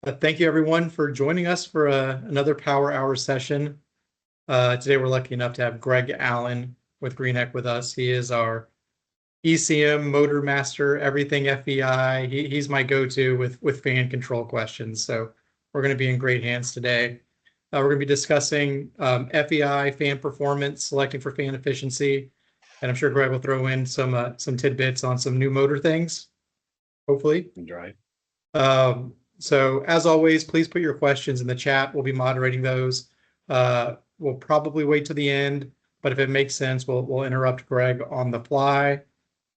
Thank you everyone for joining us for another Power Hour session. Today we're lucky enough to have Greg Allen with Greenheck with us. He is our ECM motor master, everything FEI. He's my go-to with fan control questions. So we're going to be in great hands today. We're going to be discussing FEI, fan performance, selecting for fan efficiency, and I'm sure Greg will throw in some tidbits on some new motor things, hopefully. Right. So as always, please put your questions in the chat. We'll be moderating those. We'll probably wait to the end, but if it makes sense, we'll interrupt Greg on the fly.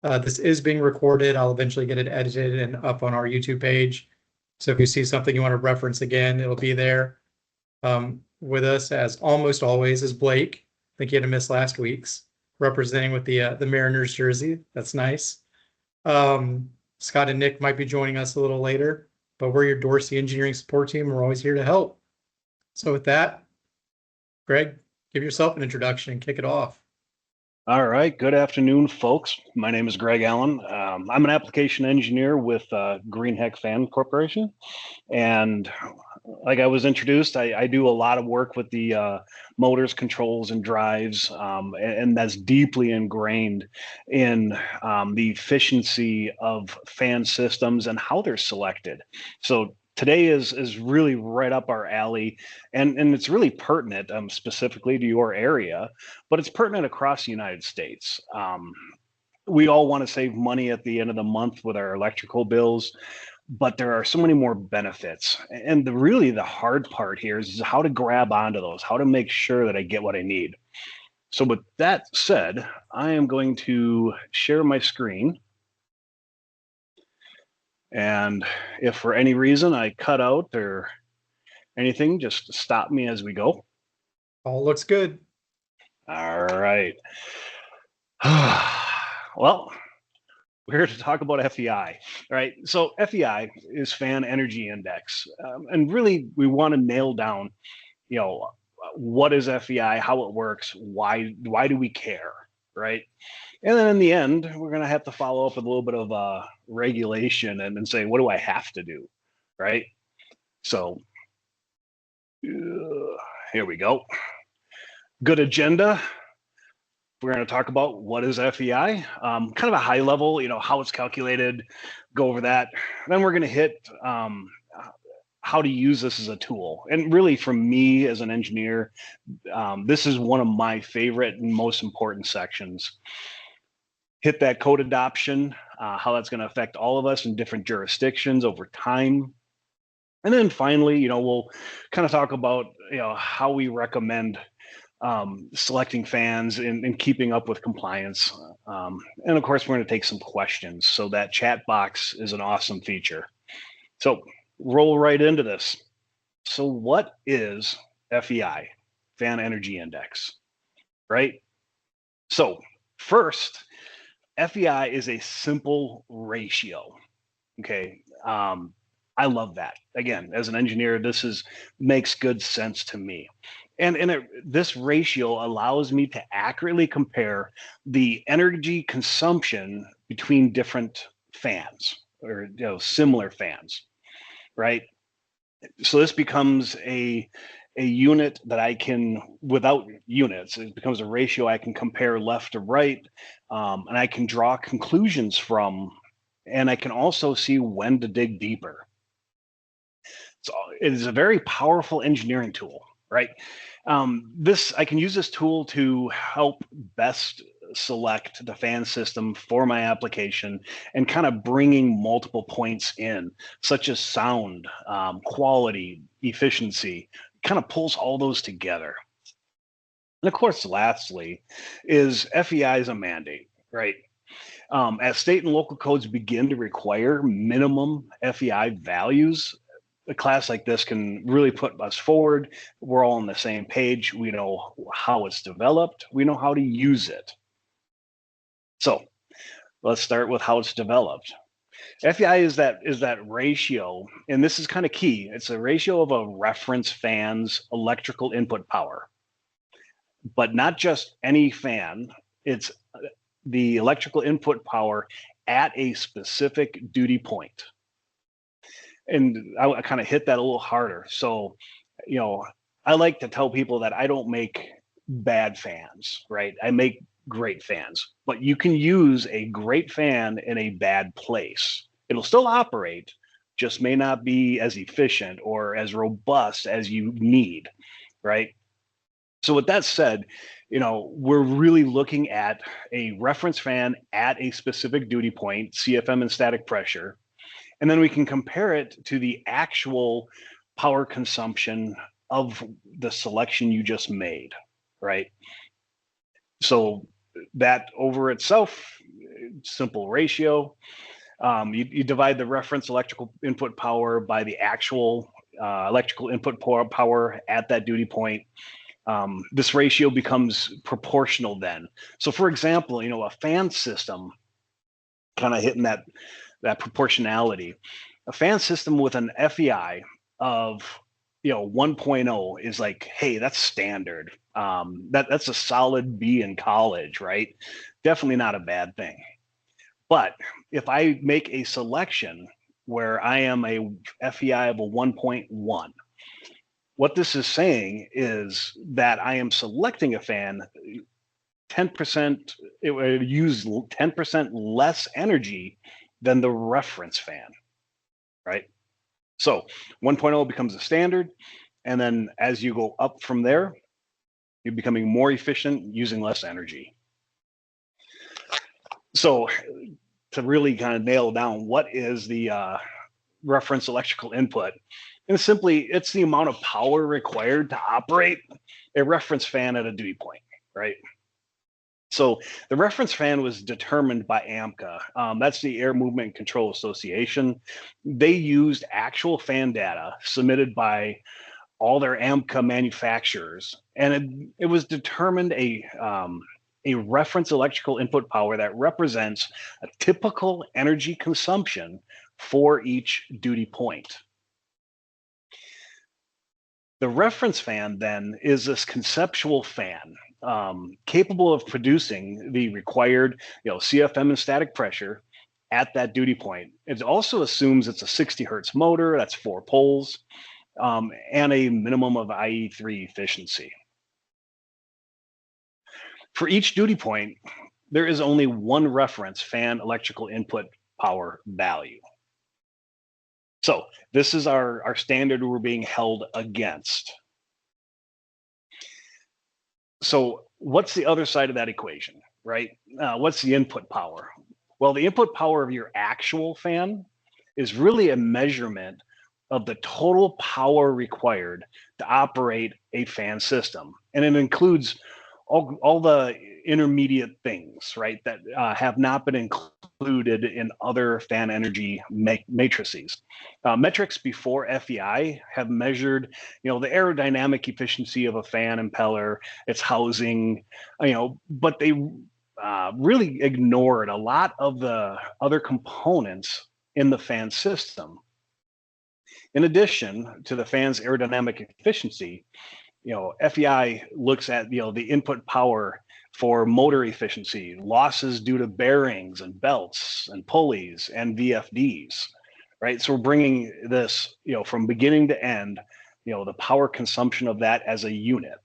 This is being recorded. I'll eventually get it edited and up on our YouTube page. So if you see something you want to reference again, it'll be there. With us, as almost always, is Blake. I think he had to miss last week's, representing with the Mariners jersey. That's nice. Scott and Nick might be joining us a little later, but we're your Dorse engineering support team. We're always here to help. So with that, Greg, give yourself an introduction and kick it off. All right. Good afternoon, folks. My name is Greg Allen. I'm an application engineer with Greenheck Fan Corporation. And like I was introduced, I do a lot of work with the motors, controls, and drives. And that's deeply ingrained in the efficiency of fan systems and how they're selected. So today is really right up our alley, and it's really pertinent specifically to your area, but it's pertinent across the United States. We all want to save money at the end of the month with our electrical bills, but there are so many more benefits. And really the hard part here is how to grab onto those, how to make sure that I get what I need. So with that said, I am going to share my screen. And if for any reason I cut out or anything, just stop me as we go. All looks good. All right. Well, we're here to talk about FEI, right? So FEI is Fan Energy Index. And really, we want to nail down, what is FEI, how it works, why do we care, right? And then in the end, we're going to have to follow up with a little bit of regulation and then say, what do I have to do, right? So here we go. Good agenda. We're going to talk about what is FEI, kind of a high level, how it's calculated, go over that. Then we're going to hit how to use this as a tool. And really, for me as an engineer, this is one of my favorite and most important sections. Hit that code adoption, how that's going to affect all of us in different jurisdictions over time. And then finally, we'll kind of talk about, how we recommend selecting fans and keeping up with compliance. And of course, we're going to take some questions. So that chat box is an awesome feature. So roll right into this. So what is FEI, Fan Energy Index, right? So first, FEI is a simple ratio. Okay. I love that. Again, as an engineer, this makes good sense to me. And this ratio allows me to accurately compare the energy consumption between different fans or similar fans, right? So this becomes a unit that I can, without units, it becomes a ratio I can compare left to right, and I can draw conclusions from, and I can also see when to dig deeper. So it is a very powerful engineering tool, right? I can use this tool to help best select the fan system for my application and kind of bringing multiple points in, such as sound, quality, efficiency, kind of pulls all those together. And of course, lastly, is FEI is a mandate, right? As state and local codes begin to require minimum FEI values, a class like this can really put us forward. We're all on the same page. We know how it's developed. We know how to use it. So let's start with how it's developed. FEI is that ratio, and this is kind of key. It's a ratio of a reference fan's electrical input power, but not just any fan. It's the electrical input power at a specific duty point. and I kind of hit that a little harder. So, I like to tell people that I don't make bad fans, right? I make great fans, but you can use a great fan in a bad place. It'll still operate, just may not be as efficient or as robust as you need, right? So with that said, we're really looking at a reference fan at a specific duty point, CFM and static pressure, and then we can compare it to the actual power consumption of the selection you just made, right? So that over itself, simple ratio. You divide the reference electrical input power by the actual electrical input power at that duty point. This ratio becomes proportional then. So for example, a fan system, kind of hitting that proportionality, a fan system with an FEI of 1.0 is like, hey, that's standard. That's a solid B in college, right? Definitely not a bad thing. But if I make a selection where I am a FEI of a 1.1, what this is saying is that I am selecting a fan 10%, it would use 10% less energy than the reference fan, right? So 1.0 becomes a standard. And then as you go up from there, you're becoming more efficient using less energy. So to really kind of nail down what is the reference electrical input, and simply it's the amount of power required to operate a reference fan at a duty point, right? So the reference fan was determined by AMCA. That's the Air Movement Control Association. They used actual fan data submitted by all their AMCA manufacturers, and it was determined a reference electrical input power that represents a typical energy consumption for each duty point. The reference fan then is this conceptual fan capable of producing the required, CFM and static pressure at that duty point. It also assumes it's a 60 hertz motor, that's 4 poles, and a minimum of IE3 efficiency. For each duty point, there is only one reference fan electrical input power value. So this is our standard we're being held against. So what's the other side of that equation, right? What's the input power? Well, the input power of your actual fan is really a measurement of the total power required to operate a fan system. And it includes all the intermediate things, right, that have not been included in other fan energy matrices. Metrics before FEI have measured, the aerodynamic efficiency of a fan impeller, its housing, but they really ignored a lot of the other components in the fan system. In addition to the fan's aerodynamic efficiency, FEI looks at the input power for motor efficiency, losses due to bearings and belts and pulleys and VFDs, right? So we're bringing this, from beginning to end, the power consumption of that as a unit.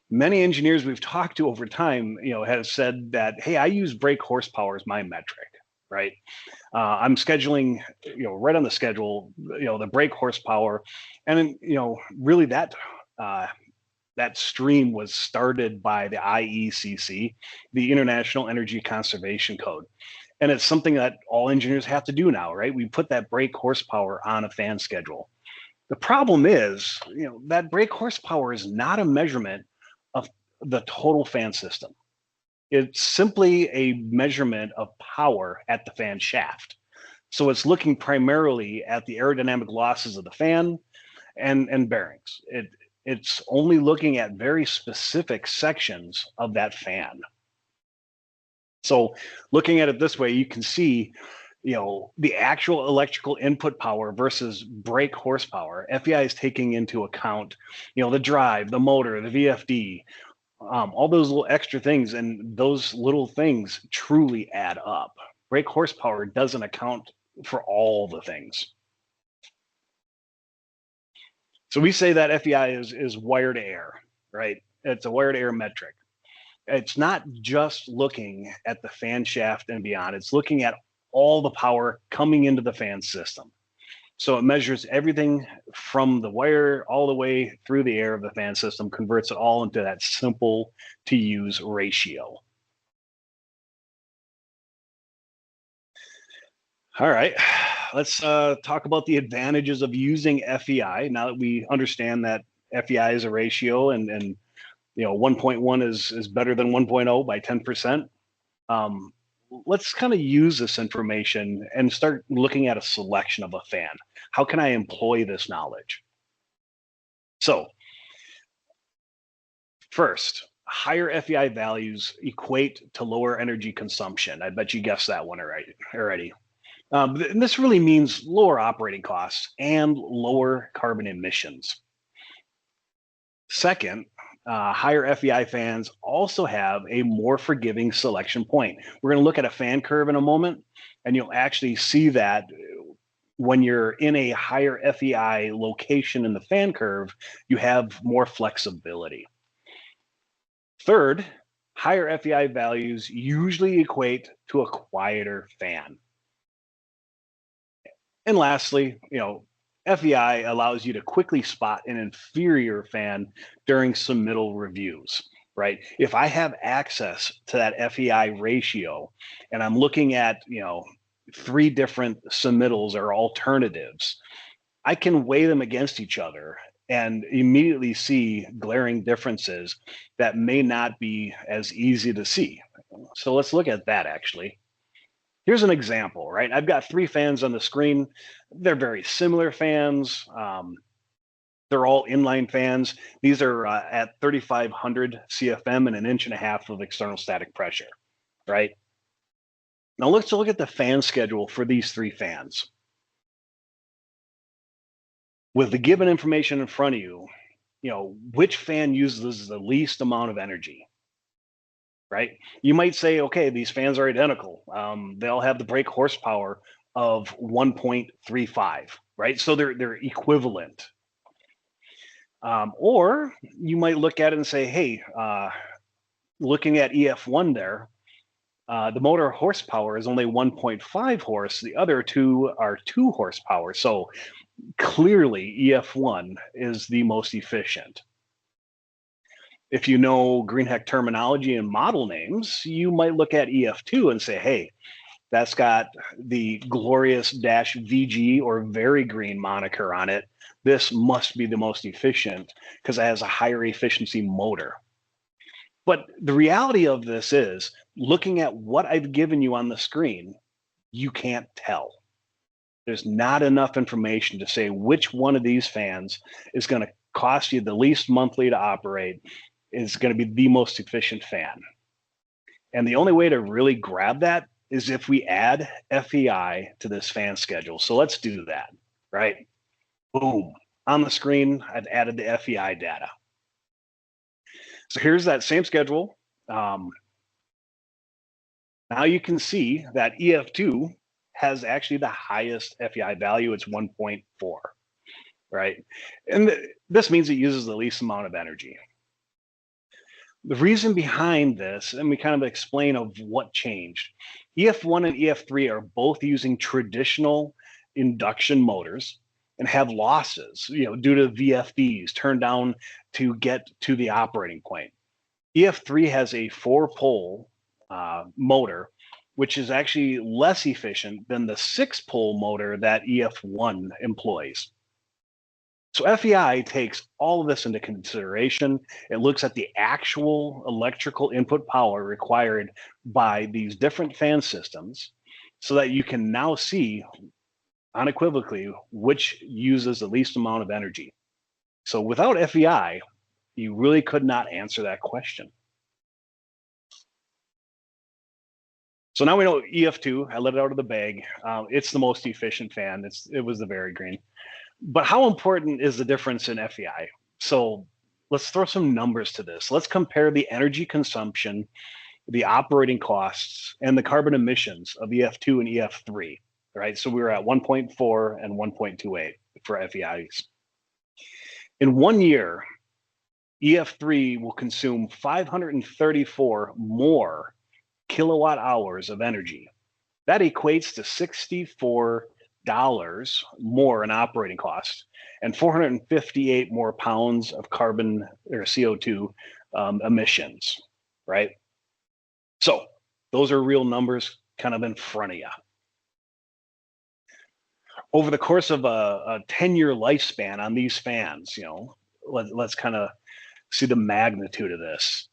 Many engineers we've talked to over time, have said that, hey, I use brake horsepower as my metric, right? I'm scheduling, right on the schedule, the brake horsepower, and really that stream was started by the IECC, the International Energy Conservation Code, and it's something that all engineers have to do now, right? We put that brake horsepower on a fan schedule. The problem is, that brake horsepower is not a measurement of the total fan system. It's simply a measurement of power at the fan shaft. So it's looking primarily at the aerodynamic losses of the fan and bearings. It's only looking at very specific sections of that fan. So looking at it this way, you can see, the actual electrical input power versus brake horsepower. FEI is taking into account, the drive, the motor, the VFD, all those little extra things, and those little things truly add up, brake horsepower doesn't account for all the things. So we say that FEI is wire to air, right? It's a wire to air metric. It's not just looking at the fan shaft and beyond, it's looking at all the power coming into the fan system. So it measures everything from the wire all the way through the air of the fan system, converts it all into that simple to use ratio. All right, let's talk about the advantages of using FEI. Now that we understand that FEI is a ratio and 1.1 is better than 1.0 by 10%. Let's kind of use this information and start looking at a selection of a fan. How can I employ this knowledge? So first, higher FEI values equate to lower energy consumption. I bet you guessed that one already. And this really means lower operating costs and lower carbon emissions. Second, higher FEI fans also have a more forgiving selection point. We're going to look at a fan curve in a moment, and you'll actually see that when you're in a higher FEI location in the fan curve, you have more flexibility. Third, higher FEI values usually equate to a quieter fan. And lastly, FEI allows you to quickly spot an inferior fan during submittal reviews, right? If I have access to that FEI ratio and I'm looking at, 3 different submittals or alternatives, I can weigh them against each other and immediately see glaring differences that may not be as easy to see. So let's look at that actually. Here's an example, right? I've got 3 fans on the screen. They're very similar fans. They're all inline fans. These are at 3,500 CFM and 1.5 inches of external static pressure, right? Now let's look at the fan schedule for these 3 fans. With the given information in front of you, which fan uses the least amount of energy? Right? You might say, okay, these fans are identical. They'll have the brake horsepower of 1.35, right? So they're equivalent. Or you might look at it and say, hey, looking at EF1 there, the motor horsepower is only 1.5 horse. The other 2 are 2 horsepower. So clearly EF1 is the most efficient. If you know Greenheck terminology and model names, you might look at EF2 and say, hey, that's got the glorious -VG or very green moniker on it. This must be the most efficient because it has a higher efficiency motor. But the reality of this is, looking at what I've given you on the screen, you can't tell. There's not enough information to say which one of these fans is going to cost you the least monthly to operate, is going to be the most efficient fan. And the only way to really grab that is if we add FEI to this fan schedule. So let's do that, right? Boom. On the screen, I've added the FEI data. So here's that same schedule. Now you can see that EF2 has actually the highest FEI value. It's 1.4, right? And this means it uses the least amount of energy. The reason behind this, and we kind of explain of what changed. EF1 and EF3 are both using traditional induction motors and have losses, due to VFDs turned down to get to the operating point. EF3 has a 4-pole motor, which is actually less efficient than the 6-pole motor that EF1 employs. So FEI takes all of this into consideration. It looks at the actual electrical input power required by these different fan systems so that you can now see unequivocally which uses the least amount of energy. So without FEI, you really could not answer that question. So now we know EF2, I let it out of the bag. It's the most efficient fan. It was the very green. But how important is the difference in FEI? So let's throw some numbers to this. Let's compare the energy consumption the operating costs and the carbon emissions of EF2 and EF3, right? So we were at 1.4 and 1.28 for FEIs. In 1 year, EF3 will consume 534 more kilowatt hours of energy. That equates to $64 more in operating costs and 458 more pounds of carbon or CO2 emissions, right? So those are real numbers kind of in front of you. Over the course of a 10-year lifespan on these fans, let's kind of see the magnitude of this.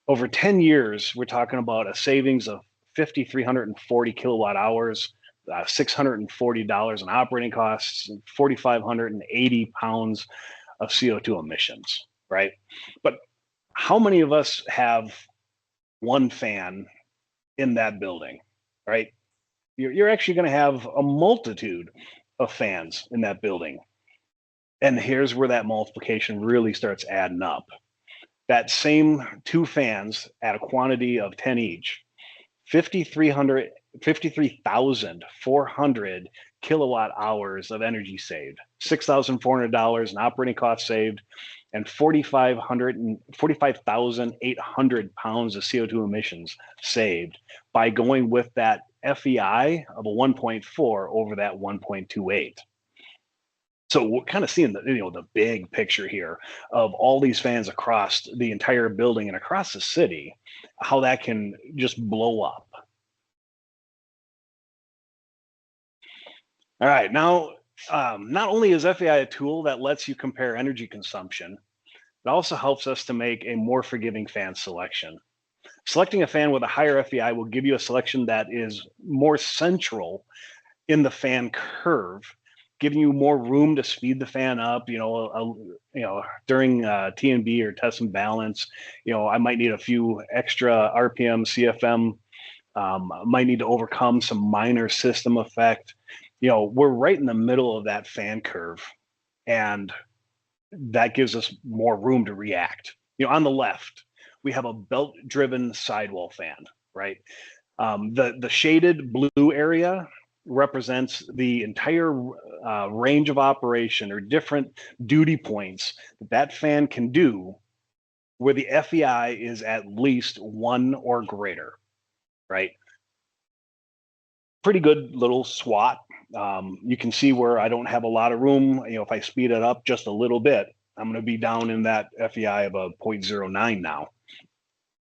Over 10 years, we're talking about a savings of 5,340 kilowatt hours, $640 in operating costs, and 4,580 pounds of CO2 emissions, right? But how many of us have one fan in that building, right? You're actually going to have a multitude of fans in that building. And here's where that multiplication really starts adding up. That same 2 fans at a quantity of 10 each, 53,400 kilowatt hours of energy saved, $6,400 in operating costs saved, and 45,800 pounds of CO2 emissions saved by going with that FEI of a 1.4 over that 1.28. So we're kind of seeing the big picture here of all these fans across the entire building and across the city, how that can just blow up. All right, now, not only is FEI a tool that lets you compare energy consumption, it also helps us to make a more forgiving fan selection. Selecting a fan with a higher FEI will give you a selection that is more central in the fan curve, giving you more room to speed the fan up. During T&B or test and balance, I might need a few extra RPM, CFM. Might need to overcome some minor system effect. We're right in the middle of that fan curve, and that gives us more room to react. On the left, we have a belt-driven sidewall fan, right? The shaded blue area represents the entire range of operation or different duty points that fan can do where the FEI is at least 1 or greater, right? Pretty good little SWAT. You can see where I don't have a lot of room. If I speed it up just a little bit, I'm going to be down in that FEI of a 0.09 now.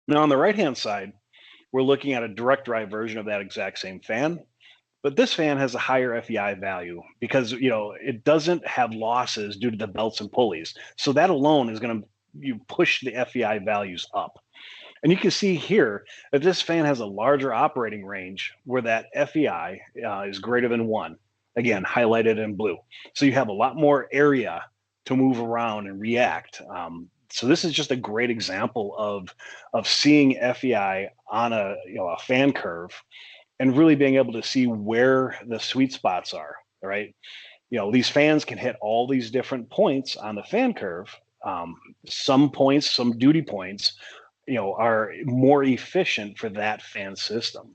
Now on the right-hand side, we're looking at a direct drive version of that exact same fan. But this fan has a higher FEI value because it doesn't have losses due to the belts and pulleys. So that alone is going to push the FEI values up. And you can see here that this fan has a larger operating range where that FEI is greater than 1. Again, highlighted in blue. So you have a lot more area to move around and react. So this is just a great example of seeing FEI on a fan curve and really being able to see where the sweet spots are, right? These fans can hit all these different points on the fan curve. Some points, some duty points, are more efficient for that fan system.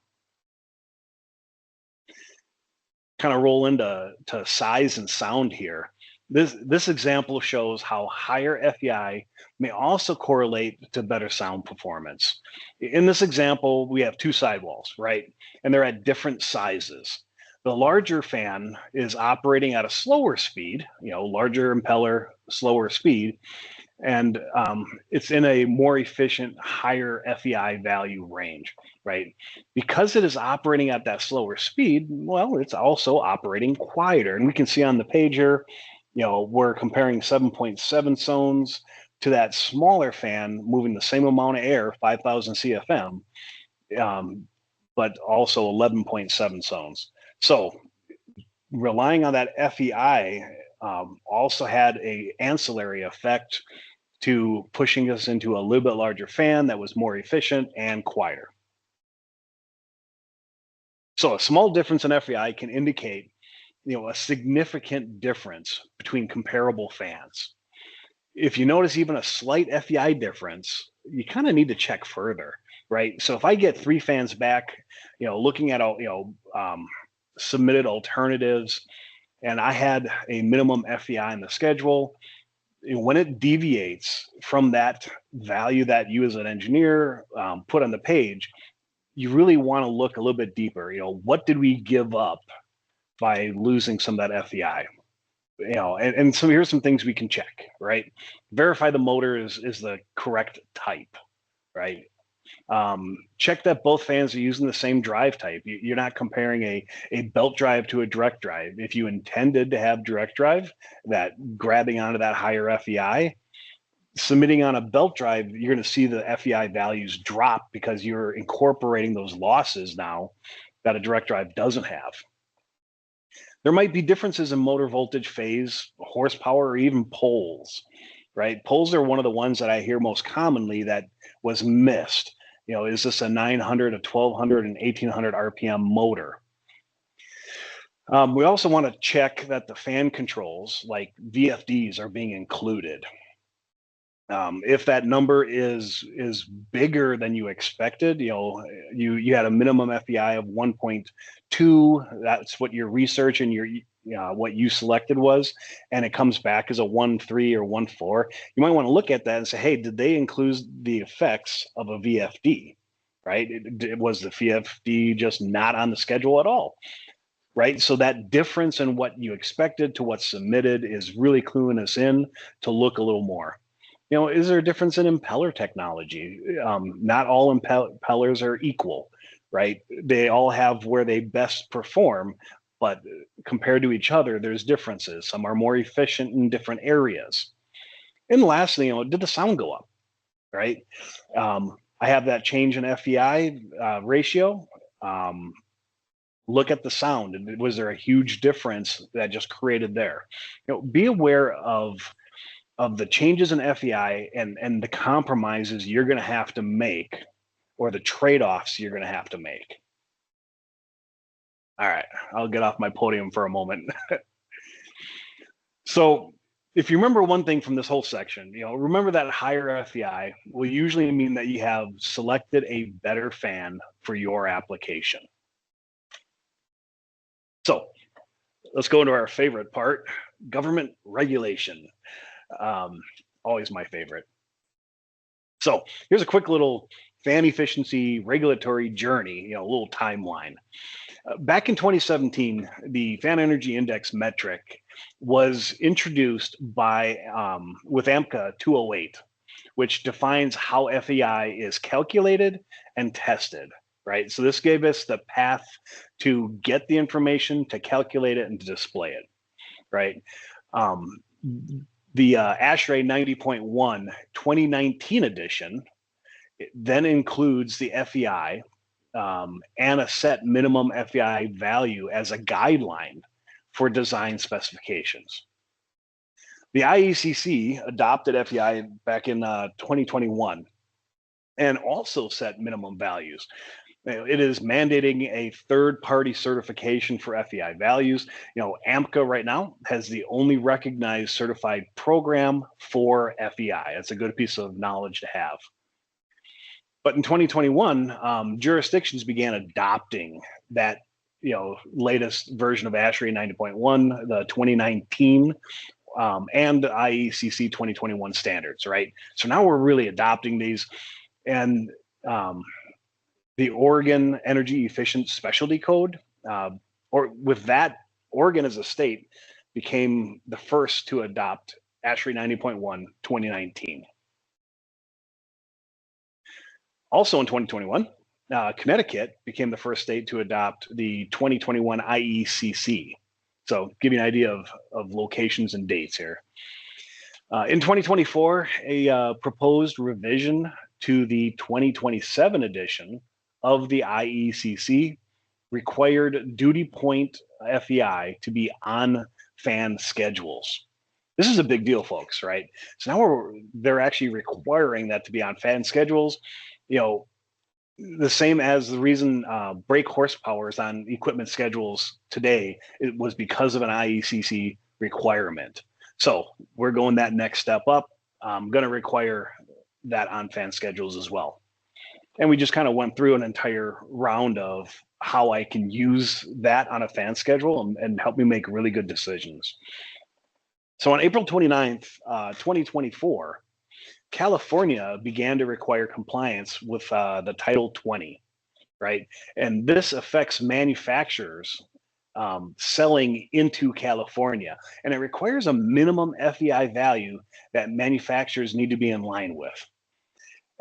Kind of roll into size and sound here. This example shows how higher FEI may also correlate to better sound performance. In this example, we have 2 sidewalls, right? And they're at different sizes. The larger fan is operating at a slower speed, larger impeller, slower speed, and it's in a more efficient, higher FEI value range, right? Because it is operating at that slower speed, well, it's also operating quieter. And we can see on the page here, we're comparing 7.7 zones to that smaller fan moving the same amount of air, 5,000 CFM, but also 11.7 zones. So relying on that FEI also had an ancillary effect to pushing us into a little bit larger fan that was more efficient and quieter. So a small difference in FEI can indicate a significant difference between comparable fans. If you notice even a slight FEI difference, you kind of need to check further. right? So if I get 3 fans back, looking at all, submitted alternatives, and I had a minimum FEI in the schedule, when it deviates from that value that you as an engineer put on the page, you really want to look a little bit deeper. What did we give up by losing some of that FEI? And so here's some things we can check, right? Verify the motor is the correct type, right? Check that both fans are using the same drive type. You're not comparing a belt drive to a direct drive. If you intended to have direct drive, that grabbing onto that higher FEI, submitting on a belt drive, you're going to see the FEI values drop because you're incorporating those losses now that a direct drive doesn't have. There might be differences in motor voltage, phase, horsepower, or even poles, right? Poles are one of the ones that I hear most commonly that was missed. Is this a 900, a 1200, and 1800 RPM motor? We also want to check that the fan controls, like VFDs, are being included. If that number is bigger than you expected, you had a minimum FEI of 1.2. That's what your research and your what you selected was, and it comes back as a 1.3 or 1.4. You might want to look at that and say, hey, did they include the effects of a VFD? Right? Was the VFD just not on the schedule at all? Right? So that difference in what you expected to what's submitted is really cluing us in to look a little more. Is there a difference in impeller technology? Not all impellers are equal, right? They all have where they best perform, but compared to each other, there's differences. Some are more efficient in different areas. And lastly, did the sound go up, right? I have that change in FEI ratio. Look at the sound. And was there a huge difference that just created there? Be aware of the changes in FEI and the compromises you're going to have to make, or the trade-offs you're going to have to make. All right, I'll get off my podium for a moment. So if you remember one thing from this whole section, remember that higher FEI will usually mean that you have selected a better fan for your application. So let's go into our favorite part, government regulation. Always my favorite. So here's a quick little fan efficiency regulatory journey, a little timeline. Back in 2017, the Fan Energy Index metric was introduced by with AMCA 208, which defines how FEI is calculated and tested, right? So this gave us the path to get the information, to calculate it, and to display it, right? The ASHRAE 90.1 2019 edition then includes the FEI and a set minimum FEI value as a guideline for design specifications. The IECC adopted FEI back in 2021 and also set minimum values. It is mandating a third-party certification for FEI values. AMCA right now has the only recognized certified program for FEI. It's a good piece of knowledge to have. But in 2021, jurisdictions began adopting that latest version of ASHRAE 90.1, the 2019, and the IECC 2021 standards, right? So now we're really adopting these, and the Oregon Energy Efficient Specialty Code, or with that, Oregon as a state became the first to adopt ASHRAE 90.1 2019. Also in 2021, Connecticut became the first state to adopt the 2021 IECC. So give you an idea of locations and dates here. In 2024, a proposed revision to the 2027 edition of the IECC required duty point FEI to be on fan schedules. This is a big deal, folks, right? So now they're actually requiring that to be on fan schedules. The same as the reason brake horsepower is on equipment schedules today, it was because of an IECC requirement. So we're going that next step up. I'm going to require that on fan schedules as well. And we just kind of went through an entire round of how I can use that on a fan schedule and help me make really good decisions. So on April 29th, 2024, California began to require compliance with the Title 20, right? And this affects manufacturers selling into California, and it requires a minimum FEI value that manufacturers need to be in line with.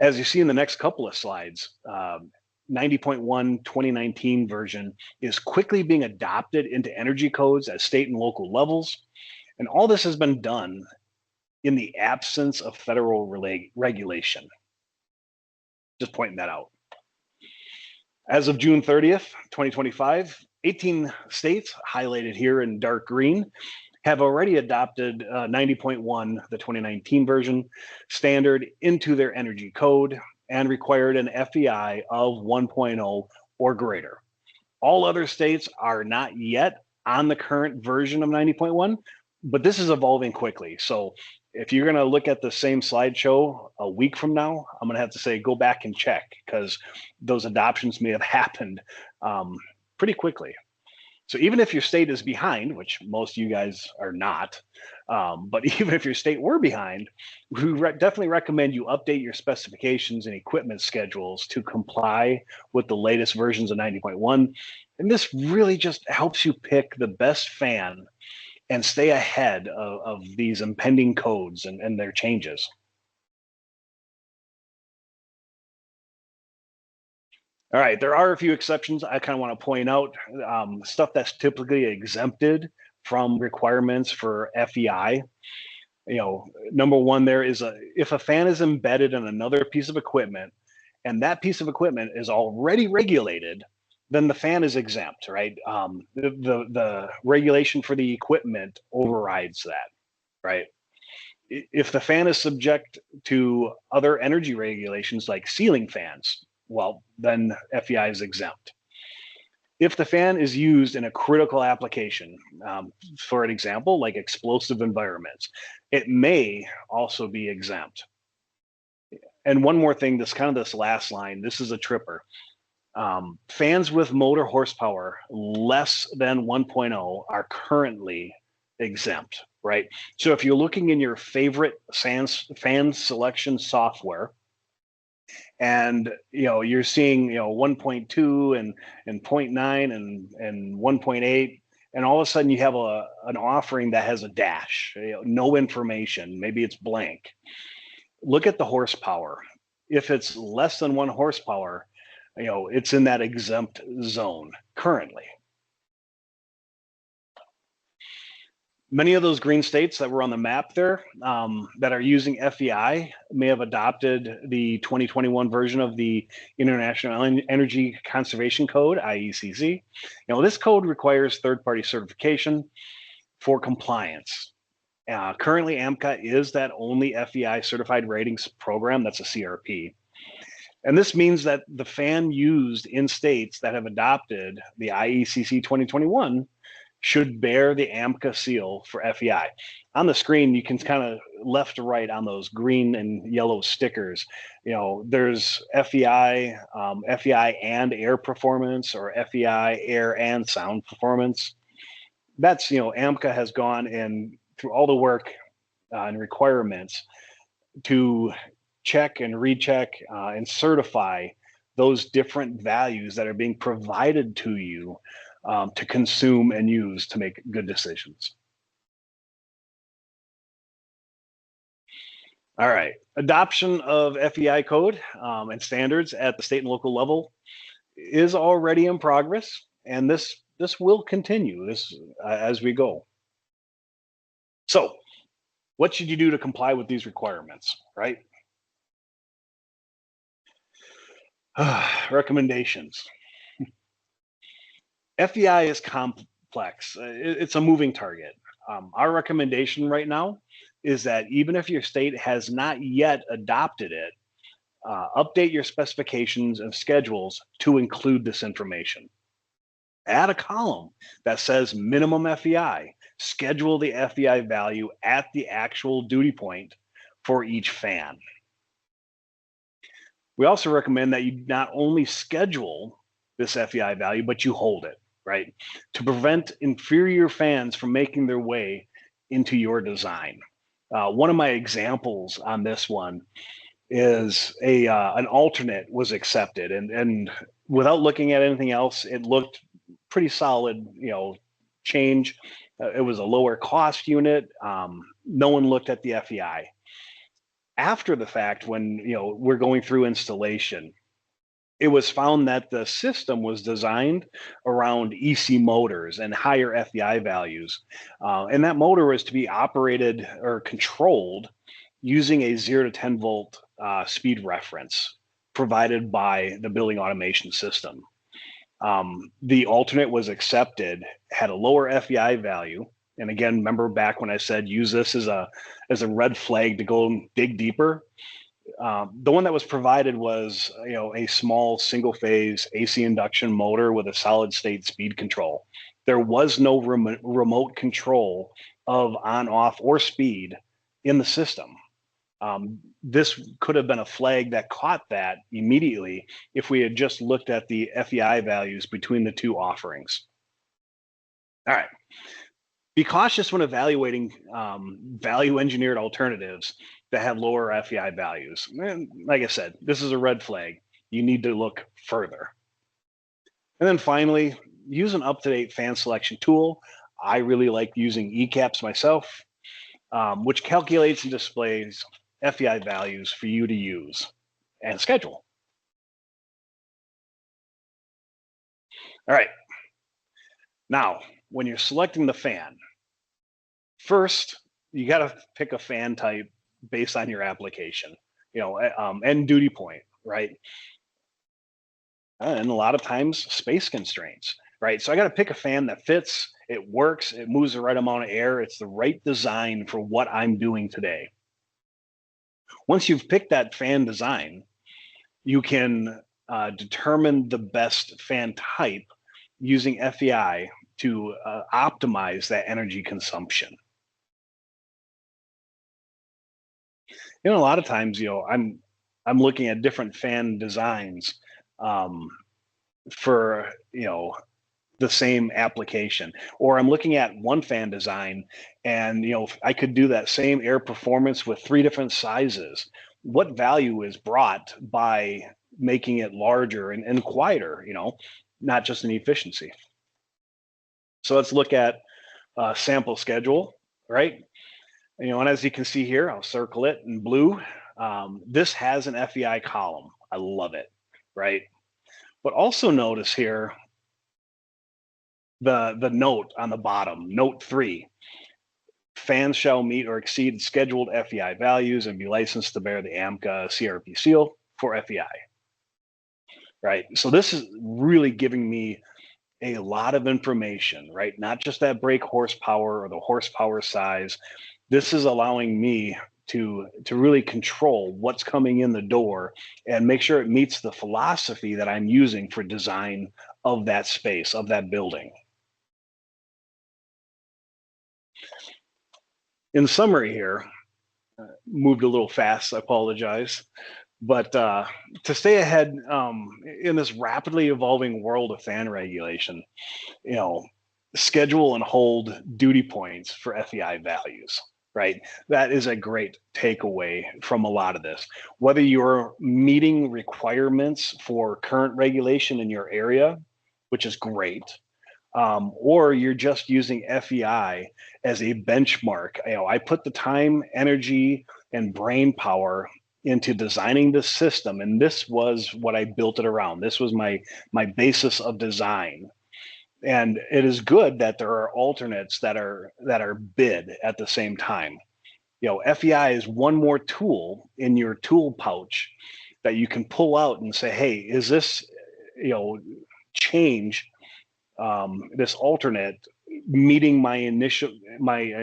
As you see in the next couple of slides, 90.1 2019 version is quickly being adopted into energy codes at state and local levels. And all this has been done in the absence of federal regulation. Just pointing that out. As of June 30th, 2025, 18 states, highlighted here in dark green, have already adopted 90.1, the 2019 version, standard into their energy code and required an FEI of 1.0 or greater. All other states are not yet on the current version of 90.1, but this is evolving quickly. So if you're going to look at the same slideshow a week from now, I'm going to have to say go back and check, because those adoptions may have happened pretty quickly. So even if your state is behind, which most of you guys are not, but even if your state were behind, we definitely recommend you update your specifications and equipment schedules to comply with the latest versions of 90.1. And this really just helps you pick the best fan and stay ahead of these impending codes and their changes. All right, there are a few exceptions I kind of want to point out. Stuff that's typically exempted from requirements for FEI. Number one, there is if a fan is embedded in another piece of equipment and that piece of equipment is already regulated, then the fan is exempt, right? The regulation for the equipment overrides that, right? If the fan is subject to other energy regulations like ceiling fans, well, then FEI is exempt. If the fan is used in a critical application, for an example, like explosive environments, it may also be exempt. And one more thing, this last line, this is a tripper. Fans with motor horsepower less than 1.0 are currently exempt, right? So if you're looking in your favorite fan selection software, and you're seeing 1.2 and 0.9 and 1.8, and all of a sudden you have an offering that has a dash, no information, maybe it's blank. Look at the horsepower. If it's less than 1 horsepower, it's in that exempt zone currently. Many of those green states that were on the map there that are using FEI may have adopted the 2021 version of the International Energy Conservation Code, IECC. This code requires third-party certification for compliance. Currently, AMCA is that only FEI certified ratings program that's a CRP. And this means that the fan used in states that have adopted the IECC 2021 should bear the AMCA seal for FEI. On the screen, you can kind of left to right on those green and yellow stickers. There's FEI, FEI and air performance, or FEI air and sound performance. That's, AMCA has gone in through all the work and requirements to check and recheck and certify those different values that are being provided to you to consume and use to make good decisions. All right, adoption of FEI code and standards at the state and local level is already in progress, and this will continue as we go. So, what should you do to comply with these requirements, right? Recommendations. FEI is complex. It's a moving target. Our recommendation right now is that even if your state has not yet adopted it, update your specifications and schedules to include this information. Add a column that says minimum FEI. Schedule the FEI value at the actual duty point for each fan. We also recommend that you not only schedule this FEI value, but you hold it, right? To prevent inferior fans from making their way into your design. One of my examples on this one is an alternate was accepted, and without looking at anything else, it looked pretty solid, change. It was a lower cost unit. No one looked at the FEI. After the fact, when we're going through installation, it was found that the system was designed around EC motors and higher FEI values. And that motor was to be operated or controlled using a 0 to 10 volt speed reference provided by the building automation system. The alternate was accepted, had a lower FEI value. And again, remember back when I said use this as a red flag to go dig deeper. The one that was provided was a small single phase AC induction motor with a solid state speed control. There was no remote control of on, off, or speed in the system. This could have been a flag that caught that immediately if we had just looked at the FEI values between the two offerings. All right. Be cautious when evaluating value engineered alternatives that have lower FEI values. And like I said, this is a red flag. You need to look further. And then finally, use an up-to-date fan selection tool. I really like using ECAPS myself, which calculates and displays FEI values for you to use and schedule. All right. Now, when you're selecting the fan, first, you got to pick a fan type based on your application, and duty point, right? And a lot of times space constraints, right? So I got to pick a fan that fits, it works, it moves the right amount of air, it's the right design for what I'm doing today. Once you've picked that fan design, you can determine the best fan type using FEI to optimize that energy consumption. A lot of times, I'm looking at different fan designs for the same application, or I'm looking at one fan design, and I could do that same air performance with 3 different sizes. What value is brought by making it larger and quieter? Not just an efficiency. So let's look at sample schedule, right? And as you can see here, I'll circle it in blue. This has an FEI column. I love it, right? But also notice here the note on the bottom, note 3. Fans shall meet or exceed scheduled FEI values and be licensed to bear the AMCA CRP seal for FEI, right? So this is really giving me a lot of information, right? Not just that brake horsepower or the horsepower size. This is allowing me to really control what's coming in the door and make sure it meets the philosophy that I'm using for design of that space, of that building. In summary here, moved a little fast, I apologize. But to stay ahead in this rapidly evolving world of fan regulation, schedule and hold duty points for FEI values, right? That is a great takeaway from a lot of this. Whether you're meeting requirements for current regulation in your area, which is great, or you're just using FEI as a benchmark. I put the time, energy, and brain power into designing this system, and this was what I built it around. This was my basis of design. And it is good that there are alternates that are bid at the same time. FEI is one more tool in your tool pouch that you can pull out and say, hey, is this change, this alternate meeting my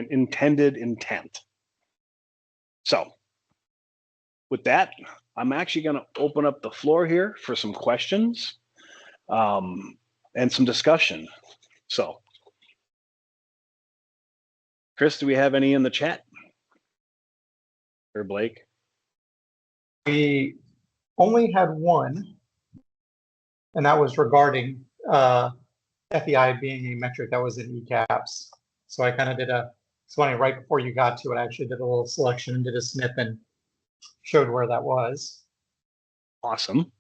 intended intent? So with that, I'm actually going to open up the floor here for some questions and some discussion. So, Chris, do we have any in the chat? Or Blake? only had one, and that was regarding FEI being a metric that was in ECAPS. So I kind of did it's funny, right before you got to it, I actually did a little selection and did a snip and showed where that was. Awesome.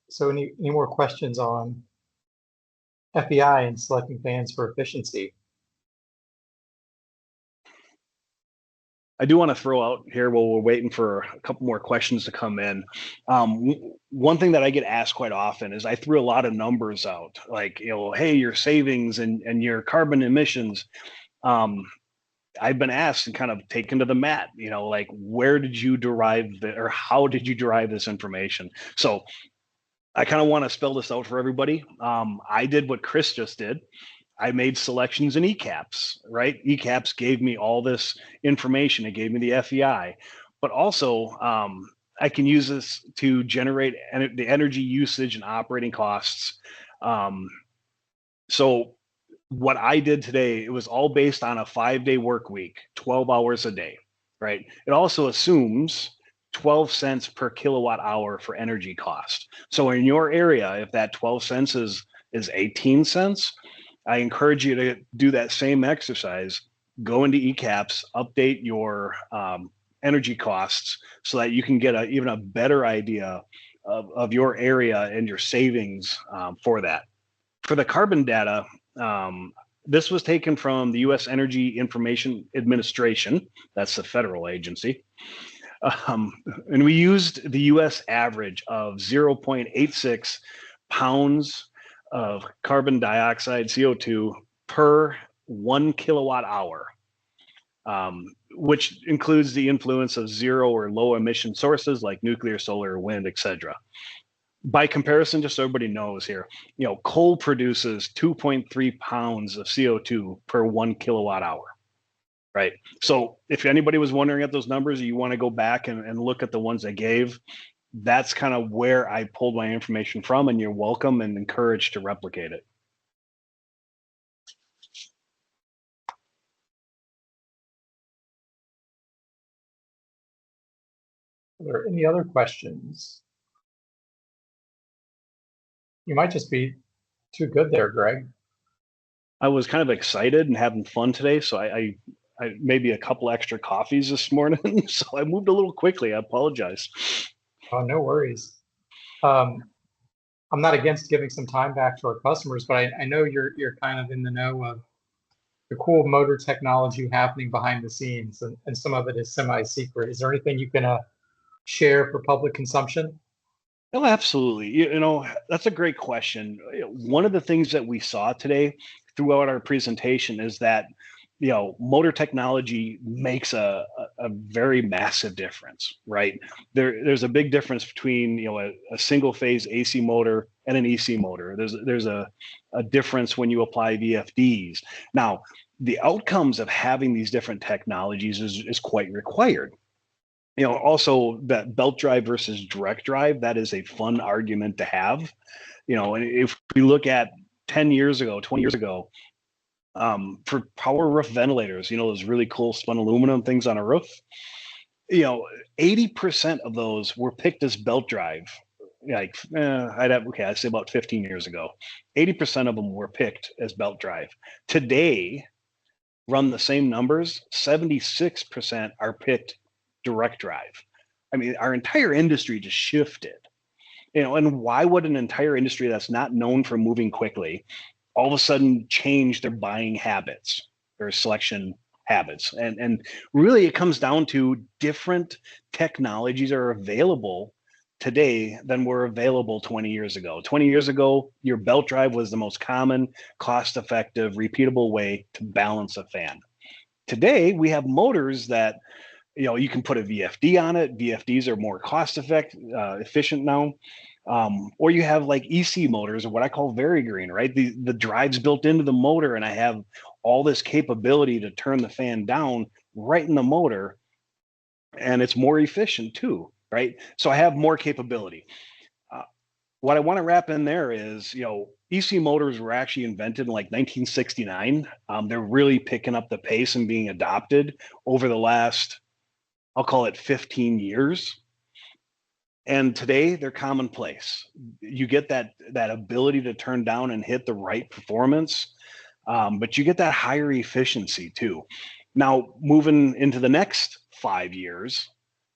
So any more questions on FEI and selecting fans for efficiency? I do want to throw out here while we're waiting for a couple more questions to come in. One thing that I get asked quite often is I threw a lot of numbers out, like, hey, your savings and your carbon emissions. I've been asked and kind of taken to the mat, like, where did you derive or how did you derive this information? So I kind of want to spell this out for everybody. I did what Chris just did. I made selections in ECAPS, right? ECAPS gave me all this information. It gave me the FEI, but also I can use this to generate the energy usage and operating costs. So what I did today, it was all based on a 5-day work week, 12 hours a day, right? It also assumes 12 cents per kilowatt hour for energy cost. So in your area, if that 12 cents is 18 cents, I encourage you to do that same exercise. Go into ECAPS, update your energy costs so that you can get even a better idea of your area and your savings for that. For the carbon data, this was taken from the U.S. Energy Information Administration. That's the federal agency. And we used the U.S. average of 0.86 pounds of carbon dioxide, CO2, per 1 kilowatt hour, which includes the influence of zero or low emission sources like nuclear, solar, wind, etc. By comparison, just so everybody knows here, coal produces 2.3 pounds of CO2 per 1 kilowatt hour, right? So if anybody was wondering at those numbers, you want to go back and look at the ones I gave, that's kind of where I pulled my information from, and you're welcome and encouraged to replicate it. Are there any other questions? You might just be too good there, Greg. I was kind of excited and having fun today, so I maybe a couple extra coffees this morning, so I moved a little quickly. I apologize. Oh, no worries. I'm not against giving some time back to our customers, but I know you're kind of in the know of the cool motor technology happening behind the scenes, and some of it is semi-secret. Is there anything you can share for public consumption? Oh, absolutely. That's a great question. One of the things that we saw today throughout our presentation is that, motor technology makes a very massive difference, right? There's a big difference between, a single phase AC motor and an EC motor. There's a difference when you apply VFDs. Now, the outcomes of having these different technologies is quite required. Also that belt drive versus direct drive, that is a fun argument to have. And if we look at 10 years ago, 20 years ago, for power roof ventilators, those really cool spun aluminum things on a roof, 80% of those were picked as belt drive. I'd say about 15 years ago, 80% of them were picked as belt drive. Today, run the same numbers, 76% are picked direct drive. I mean, our entire industry just shifted, and why would an entire industry that's not known for moving quickly all of a sudden change their buying habits or selection habits? And really it comes down to different technologies are available today than were available 20 years ago. 20 years ago, your belt drive was the most common, cost-effective, repeatable way to balance a fan. Today, we have motors that you can put a VFD on it. VFDs are more efficient now. Or you have like EC motors, or what I call very green, right? The drive's built into the motor, and I have all this capability to turn the fan down right in the motor, and it's more efficient too, right? So I have more capability. What I want to wrap in there is, EC motors were actually invented in like 1969. They're really picking up the pace and being adopted over the last I'll call it 15 years. And today they're commonplace. You get that ability to turn down and hit the right performance, but you get that higher efficiency too. Now, moving into the next 5 years,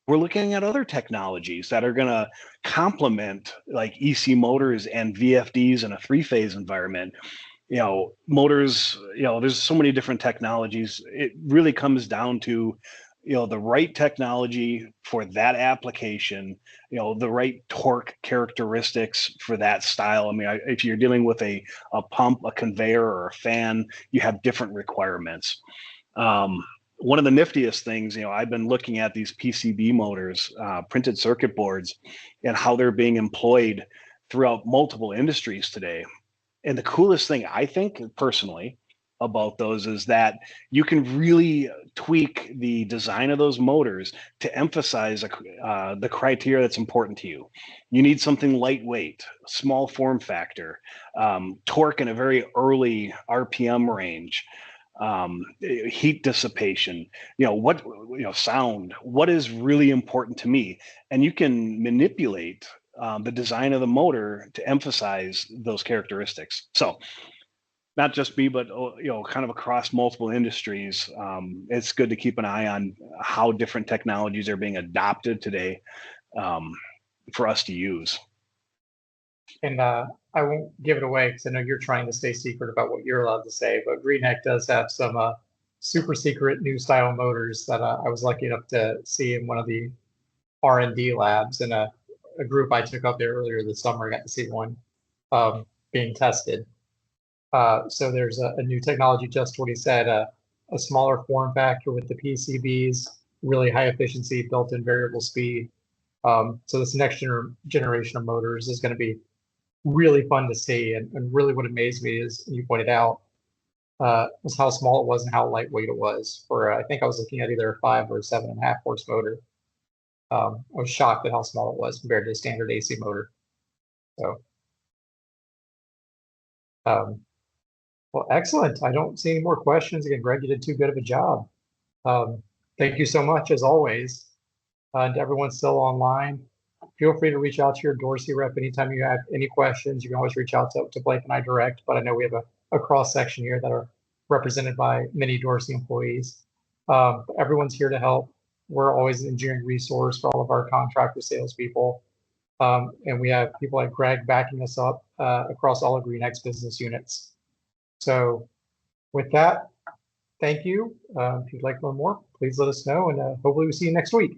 we're looking at other technologies that are going to complement like EC motors and VFDs in a three-phase environment. Motors, there's so many different technologies. It really comes down to the right technology for that application, the right torque characteristics for that style. I mean, if you're dealing with a pump, a conveyor, or a fan, you have different requirements. One of the niftiest things, I've been looking at these PCB motors, printed circuit boards, and how they're being employed throughout multiple industries today. And the coolest thing I think personally about those is that you can really tweak the design of those motors to emphasize the criteria that's important to you. You need something lightweight, small form factor, torque in a very early RPM range, heat dissipation, sound, what is really important to me. And you can manipulate the design of the motor to emphasize those characteristics. So not just me, but kind of across multiple industries, it's good to keep an eye on how different technologies are being adopted today for us to use. And I won't give it away because I know you're trying to stay secret about what you're allowed to say, but Greenheck does have some super secret new style motors that I was lucky enough to see in one of the R&D labs, and a group I took up there earlier this summer. I got to see one being tested. So there's a new technology, just what he said, a smaller form factor with the PCBs, really high efficiency, built-in variable speed. So this next generation of motors is going to be really fun to see. And really what amazed me is, you pointed out, was how small it was and how lightweight it was. For I think I was looking at either a 5 or 7.5 horse motor. I was shocked at how small it was compared to a standard AC motor. So, well, excellent. I don't see any more questions. Again, Greg, you did too good of a job. Thank you so much, as always. And everyone's still online, feel free to reach out to your Dorse rep anytime you have any questions. You can always reach out to Blake and I direct, but I know we have a cross section here that are represented by many Dorse employees. Everyone's here to help. We're always an engineering resource for all of our contractor salespeople. And we have people like Greg backing us up across all of Greenheck's business units. So with that, thank you. If you'd like to learn more, please let us know, and hopefully we'll see you next week.